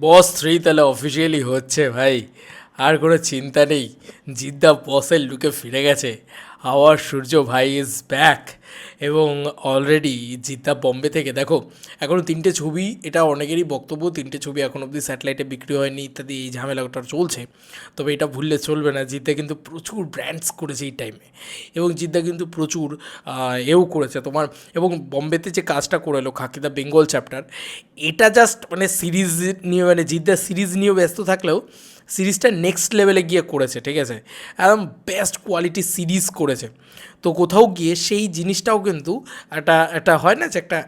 বস 3 তাহলে অফিসিয়ালি হচ্ছে ভাই। আর কোনো চিন্তা নেই, জিদ্দা বসের লুকে ফিরে গেছে। আওয়ার সূর্য ভাই ইজ ব্যাক। এবং অলরেডি জিদ্দা বম্বে থেকে দেখো, এখনও 3টে ছবি, এটা অনেকেরই বক্তব্য 3টে ছবি এখন অবধি স্যাটেলাইটে বিক্রি হয়নি ইত্যাদি, এই ঝামেলাটা চলছে। তবে এটা ভুললে চলবে না, জিদ্দা কিন্তু প্রচুর ব্র্যান্ডস করেছে এই টাইমে। এবং জিদ্দা কিন্তু প্রচুর এও করেছে তোমার। এবং বম্বেতে যে কাজটা করে এলো খাকি দ্য বেঙ্গল চ্যাপ্টার, এটা জাস্ট মানে সিরিজ নিয়ে, মানে জিদ্দা সিরিজ নিয়েও ব্যস্ত থাকলেও সিরিজটা নেক্সট লেভেলে গিয়ে করেছে, ঠিক আছে। একদম বেস্ট কোয়ালিটি সিরিজ করেছে। তো কোথাও গিয়ে সেই জিনিসটাও কিন্তু একটা একটা হয় না যে একটা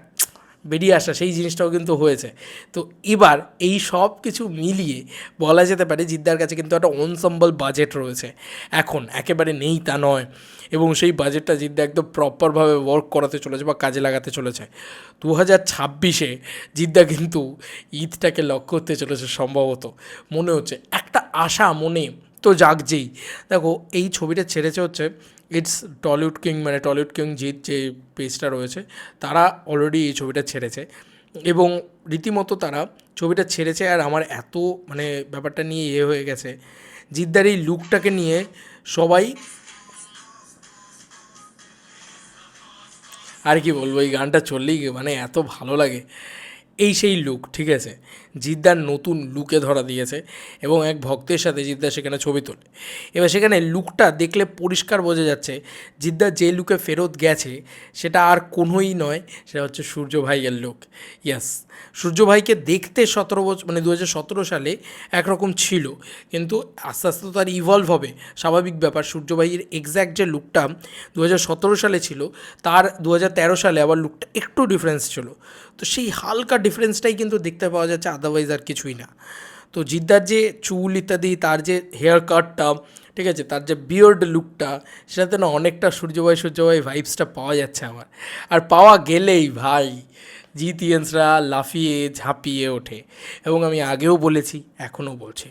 বেরিয়ে আসা, সেই জিনিসটাও কিন্তু হয়েছে। তো এবার এই সব কিছু মিলিয়ে বলা যেতে পারে জিদ্দার কাছে কিন্তু একটা অনসাম্বল বাজেট রয়েছে। এখন একেবারে নেই তা নয়, এবং সেই বাজেটটা জিদ্দা একদম প্রপারভাবে ওয়ার্ক করাতে চলেছে বা কাজে লাগাতে চলেছে। 2026-এ জিদ্দা কিন্তু ঈদটাকে লক করতে চলেছে সম্ভবত, মনে হচ্ছে একটা আশা মনে তো জাগছেই। দেখো এই ছবিটা ছেড়েছে হচ্ছে ইটস টলিউড কিং, মানে টলিউড কিং জিৎ যে পেজটা রয়েছে, তারা অলরেডি এই ছবিটা ছেড়েছে। এবং রীতিমতো তারা ছবিটা ছেড়েছে, আর আমার এত মানে ব্যাপারটা নিয়ে হয়ে গেছে জিদ্দার এই লুকটাকে নিয়ে। সবাই আর কি বলবো, এই গানটা চললেই মানে এত ভালো লাগে। এই সেই লুক, ঠিক আছে, জিদ্দার নতুন লুকে ধরা দিয়েছে। এবং এক ভক্তের সাথে জিদ্দা সেখানে ছবি তোলে। এবার সেখানে লুকটা দেখলে পরিষ্কার বোঝা যাচ্ছে জিদ্দা যে লুকে ফেরত গেছে সেটা আর কোনোই নয়, সেটা হচ্ছে সূর্য ভাইয়ের লুক। ইয়াস, সূর্য ভাইকে দেখতে 17 বছর মানে 2017 সালে একরকম ছিল, কিন্তু আস্তে আস্তে তো তার ইভলভ হবে, স্বাভাবিক ব্যাপার। সূর্য ভাইয়ের এক্স্যাক্ট যে লুকটা 2017 সালে ছিল, তার 2013 সালে আবার লুকটা একটু ডিফারেন্স ছিল। তো সেই হালকা ডিফারেন্সটাই কিন্তু দেখতে পাওয়া যাচ্ছে, আদারওয়াইজ আর কিছুই না। তো জিদ্দার যে চুল ইত্যাদি, তার যে হেয়ার কাটটা, ঠিক আছে, তার যে বিয়ার্ড লুকটা, সেটাতে না অনেকটা সূর্যভাই ভাইবসটা পাওয়া যাচ্ছে আমার। আর পাওয়া গেলেই ভাই জিতিয়ান্সরা লাফিয়ে ঝাঁপিয়ে ওঠে। এবং আমি আগেও বলেছি, এখনও বলছি,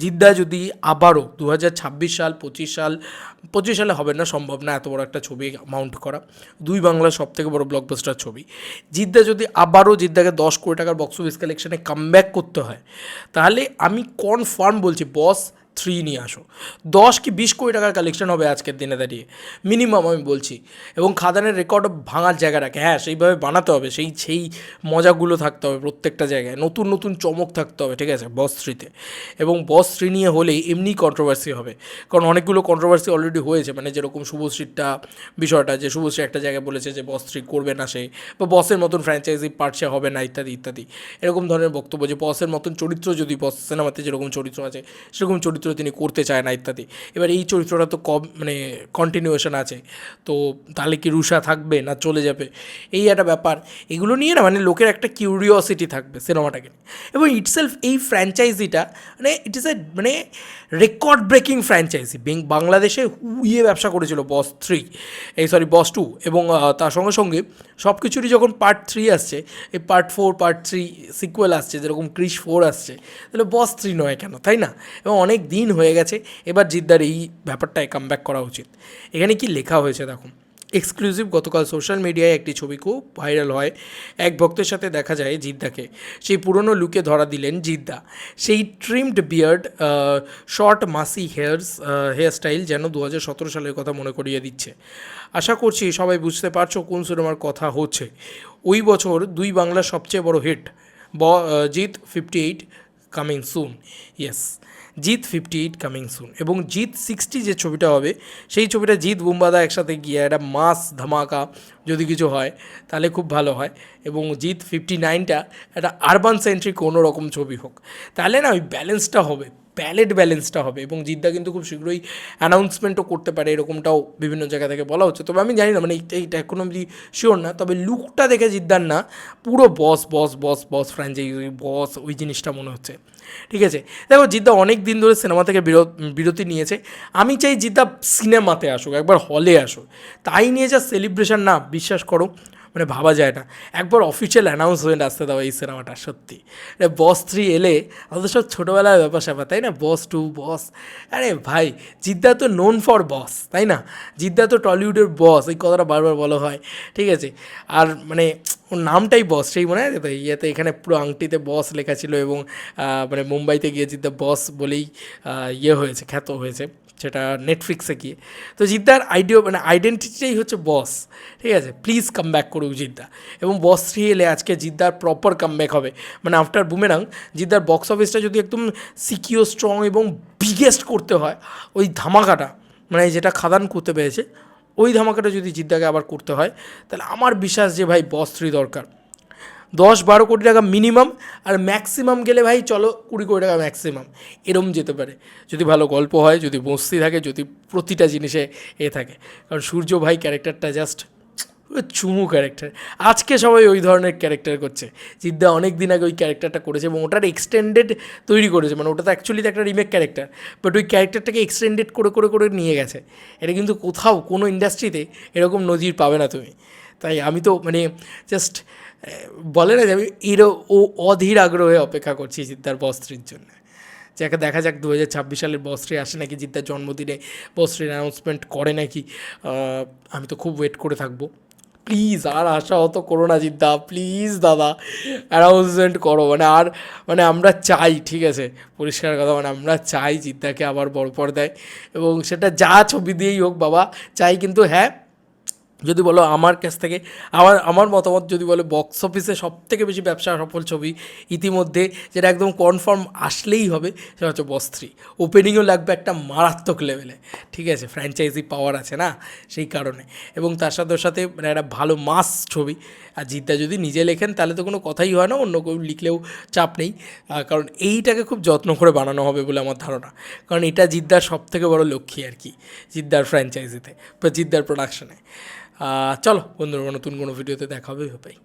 জিদ্দা যদি আবারও 2026 সাল 25 সাল, 25 সালে হবে না, সম্ভব না এত বড় একটা ছবি মাউন্ট করা, দুই বাংলার সব থেকে বড় ব্লকবাস্টার ছবি, জিদ্দা যদি আবারও জিদ্দাকে 10 কোটি টাকার বক্স অফিস কালেকশানে কামব্যাক করতে হয়, তাহলে আমি কনফার্ম বলছি বস 3 নিয়ে আসো। 10 কি 20 কোটি টাকার কালেকশন হবে আজকের দিনে দাঁড়িয়ে, মিনিমাম আমি বলছি। এবং খাদানের রেকর্ড ভাঙার জায়গা রাখে, হ্যাঁ সেইভাবে বানাতে হবে, সেই সেই মজাগুলো থাকতে হবে প্রত্যেকটা জায়গায়, নতুন নতুন চমক থাকতে হবে, ঠিক আছে, বস 3-তে। এবং বস 3 নিয়ে হলেই এমনি কন্ট্রোভার্সি হবে, কারণ অনেকগুলো কন্ট্রোভার্সি অলরেডি হয়েছে, মানে যেরকম শুভশ্রীটা বিষয়টা, যে শুভশ্রী একটা জায়গায় বলেছে যে বস 3 করবে না সে, বা বসের মতন ফ্র্যাঞ্চাইজি পার্ট সে হবে না ইত্যাদি ইত্যাদি, এরকম ধরনের বক্তব্য, যে বসের মতন চরিত্র যদি বস সিনেমাতে যেরকম চরিত্র আছে সেরকম চরিত্র তিনি করতে চায় না ইত্যাদি। এবার এই চরিত্রটা তো মানে কন্টিনিউয়েশন আছে, তো তাহলে কি রুষা থাকবে না চলে যাবে, এই একটা ব্যাপার। এগুলো নিয়ে না মানে লোকের একটা কিউরিওসিটি থাকবে সিনেমাটাকে নিয়ে। এবং ইটসেলফ এই ফ্র্যাঞ্চাইজিটা মানে ইট ইস এ মানে রেকর্ড ব্রেকিং ফ্র্যাঞ্চাইজি। বাংলাদেশে হুইয়ে ব্যবসা করেছিল বস 3, এই সরি বস 2। এবং তার সঙ্গে সঙ্গে সব কিছুরই যখন পার্ট 3 আসছে, এই পার্ট 4 পার্ট 3 সিকুয়েল আসছে, যেরকম ক্রিশ 4 আসছে, তাহলে বস 3 নয় কেন, তাই না? এবং অনেক দিন হয়ে গেছে, এবার জিদ্দার এই ব্যাপারটায় কামব্যাক করা উচিত। এখানে কি লেখা হয়েছে দেখুন, এক্সক্লুসিভ, গতকাল সোশ্যাল মিডিয়ায় একটি ছবি খুব ভাইরাল হয়। এক ভক্তের সাথে দেখা যায় জিদ্দাকে, সেই পুরনো লুকে ধরা দিলেন জিদ্দা। সেই ট্রিমড বিয়ার্ড, শর্ট মাসি হেয়ার স্টাইল যেন 2017 সালের কথা মনে করিয়ে দিচ্ছে। আশা করছি সবাই বুঝতে পারছো কোন সিনেমার কথা হচ্ছে। ওই বছর দুই বাংলার সবচেয়ে বড় hit Jeet 58 coming soon. Yes, Jeet 58 coming soon. এবং জিৎ 60 যে ছবিটা হবে, সেই ছবিটা জিৎ বুম্বাদা একসাথে গিয়ে একটা মাস ধামাকা যদি কিছু হয় তাহলে খুব ভালো হয়। এবং জিৎ 59টা একটা আরবান সেন্ট্রিক কোনো রকম ছবি হোক, তাহলে না ওই ব্যালেন্সটা হবে, ব্যালেন্সটা হবে। এবং জিদ্দা কিন্তু খুব শীঘ্রই অ্যানাউন্সমেন্টও করতে পারে, এরকমটাও বিভিন্ন জায়গা থেকে বলা হচ্ছে। তবে আমি জানি না, মানে এইটা এখনো অবধি শিওর না, তবে লুকটা দেখে জিদ্দার না পুরো বস ফ্র্যাঞ্চাইজি বস ওই জিনিসটা মনে হচ্ছে, ঠিক আছে। দেখো জিদ্দা অনেক দিন ধরে সিনেমা থেকে বিরতি নিয়েছে। আমি চাই জিদ্দা সিনেমাতে আসুক, একবার হলে আসুক, তাই নিয়ে যা সেলিব্রেশন না, বিশ্বাস করো মানে ভাবা যায় না। একবার অফিসিয়াল অ্যানাউন্সমেন্ট আসতে দাও এই সিনেমাটা, সত্যি বস 3 এলে আমাদের সব ছোটোবেলার ব্যাপার স্যাপার, তাই না, বস 2 বস, আরে ভাই জিদ্দা তো নোন ফর বস, তাই না, জিদ্দা তো টলিউডের বস, এই কথাটা বারবার বলা হয়, ঠিক আছে। আর মানে ওর নামটাই বস, সেই মনে আছে তো, ইয়েতে এখানে পুরো আংটিতে বস লেখা ছিল, এবং মানে মুম্বাইতে গিয়ে জিদ্দা বস বলেই ইয়ে হয়েছে, খ্যাত হয়েছে, সেটা নেটফ্লিক্সে গিয়ে। তো জিদ্দার মানে আইডেন্টিটিটাই হচ্ছে বস, ঠিক আছে। প্লিজ কাম ব্যাক করুক জিদ্দা, এবং বস 3 এলে আজকে জিদ্দার প্রপার কাম ব্যাক হবে। মানে আফটার বুমেরাং জিদ্দার বক্স অফিসটা যদি একদম সিকিউর, স্ট্রং এবং বিগেস্ট করতে হয়, ওই ধামাকাটা মানে যেটা খাদান করতে পেরেছে, ওই ধামাকাটা যদি জিদ্দাকে আবার করতে হয়, তাহলে আমার বিশ্বাস যে ভাই বস 3 দরকার। 10-12 কোটি টাকা মিনিমাম, আর ম্যাক্সিমাম গেলে ভাই চলো 20 কোটি টাকা ম্যাক্সিমাম, এরম যেতে পারে যদি ভালো গল্প হয়, যদি মস্তি থাকে, যদি প্রতিটা জিনিসে থাকে। কারণ সূর্য ভাই ক্যারেক্টারটা জাস্ট চুমু ক্যারেক্টার। আজকে সবাই ওই ধরনের ক্যারেক্টার করছে, জিদ্দা অনেক দিন আগে ওই ক্যারেক্টারটা করেছে এবং ওটার এক্সটেন্ডেড তৈরি করেছে। মানে ওটা তো অ্যাকচুয়ালি একটা রিমেক ক্যারেক্টার, বাট ওই ক্যারেক্টারটাকে এক্সটেন্ডেড করে করে করে নিয়ে গেছে। এটা কিন্তু কোথাও কোনো ইন্ডাস্ট্রিতে এরকম নজির পাবে না তুমি। তাই আমি তো মানে জাস্ট বলে না যে আমি ও অধীর আগ্রহে অপেক্ষা করছি জিদ্দার বস 3-র জন্য। যাকে দেখা যাক 2026 সালের বস 3 আসে নাকি, জিদ্দার জন্মদিনে বস 3 অ্যানাউন্সমেন্ট করে নাকি। আমি তো খুব ওয়েট করে থাকবো। প্লিজ আর আশা হতো করো না জিদ্দা, প্লিজ দাদা অ্যানাউন্সমেন্ট করো। মানে আমরা চাই, ঠিক আছে, পরিষ্কার কথা, মানে আমরা চাই জিদ্দাকে আবার বড় পর্দায়, এবং সেটা যা ছবি দিয়েই হোক বাবা চাই। কিন্তু হ্যাঁ, যদি বলো আমার কাছ থেকে, আমার মতামত যদি বলে, বক্স অফিসে সবথেকে বেশি ব্যবসা সফল ছবি ইতিমধ্যে যেটা একদম কনফার্ম আসলেই হবে, সেটা হচ্ছে বস 3। ওপেনিংও লাগবে একটা মারাত্মক লেভেলে, ঠিক আছে, ফ্র্যাঞ্চাইজি পাওয়ার আছে না, সেই কারণে। এবং তার সাথে ওর সাথে মানে একটা ভালো মাস ছবি। আর জিদ্দা যদি নিজে লেখেন তাহলে তো কোনো কথাই হয় না, অন্য কেউ লিখলেও চাপ নেই। কারণ এইটাকে খুব যত্ন করে বানানো হবে বলে আমার ধারণা। কারণ এটা জিদ্দার সবথেকে বড় লক্ষ্মী আর কি, জিদ্দার ফ্র্যাঞ্চাইজিতে বা জিদ্দার প্রোডাকশনে। চলো বন্ধুরা, নতুন কোনো ভিডিওতে দেখা হবে ভাই।